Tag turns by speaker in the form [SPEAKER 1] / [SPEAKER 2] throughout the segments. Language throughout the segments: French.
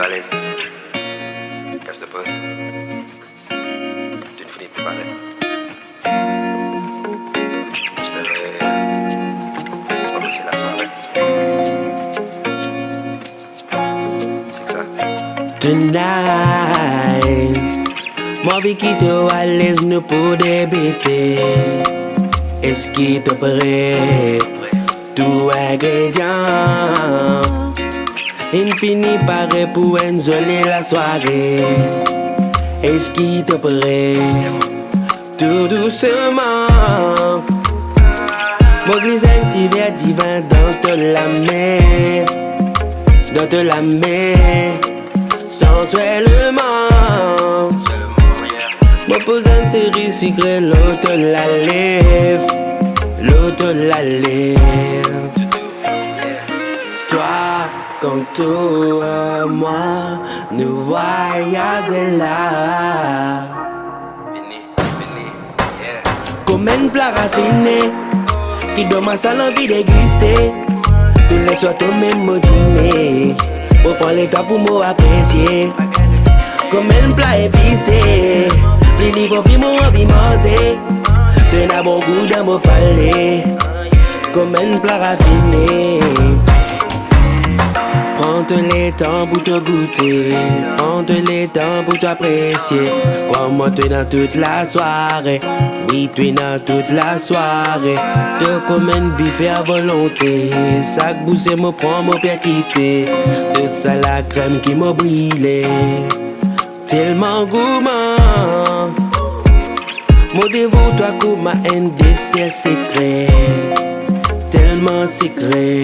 [SPEAKER 1] à l'aise. Casse-toi pas. Tu ne finis de préparer. J'espérais pas briser la soirée. C'est que ça.
[SPEAKER 2] Tonight, moi vie qui te à l'aise nous pour débuter. Est-ce qu'il te prêt? Tout ingrédient. Il finit par pour ensoler la soirée. Est-ce qu'il te prêt? Tout doucement. Moi glisse un petit verre divin dans la main. Dans la main. Sensuellement. Moi pose une série secret, l'autre la lève. L'autre la lève. Toi, comme toi, moi, nous voyageons là. Comme un plat raffiné, qui donne ma salle envie d'exister. Tous les soirs, au même dîner. Pour prendre le temps pour m'apprécier. Comme un plat épicé. Les livres, puis moi, puis manger. T'en as bon goût dans mon palais. Comme un plat raffiné. Prends-te les temps pour te goûter. Prends-te les temps pour t'apprécier. Crois-moi, tu es dans toute la soirée. Oui, tu es dans toute la soirée. Te comme un buffet à volonté. Sac boussé me prend mon pied quitté. De ça la crème qui m'a brûlé. Tellement gourmand. Mon dévot, toi, comme un dessert secret. Tellement secret.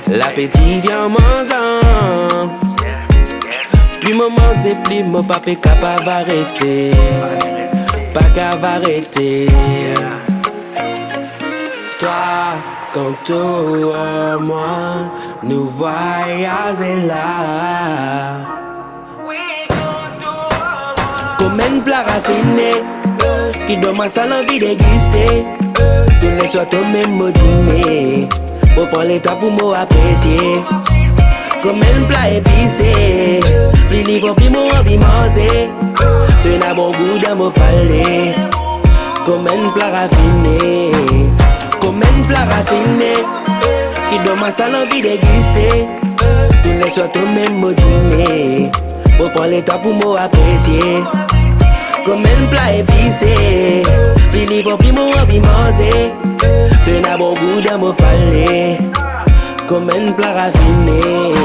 [SPEAKER 2] L'appétit vient mangeant. Plus moment c'est plus mon papa capable d'arrêter. Pas capable d'arrêter. Toi, quand toi, moi, nous voyageons là. Comme un plat raffiné, qui donne ma salle envie d'exister. Tous les soirs au même dîner. Pour prendre le temps pour m'apprécier. Comme un plat épicé. Les livres puis moi puis manger. T'en as bon goût dans mon palais. Comme un plat raffiné. Comme un plat raffiné. Qui donne ma salle envie d'exister. Tous les soirs au même dîner. Pour prendre le temps pour m'apprécier. Comme un plat épicé. Les livres puis moi puis manger. T'en as bon goût dans mon palais. Comme un plat raffiné.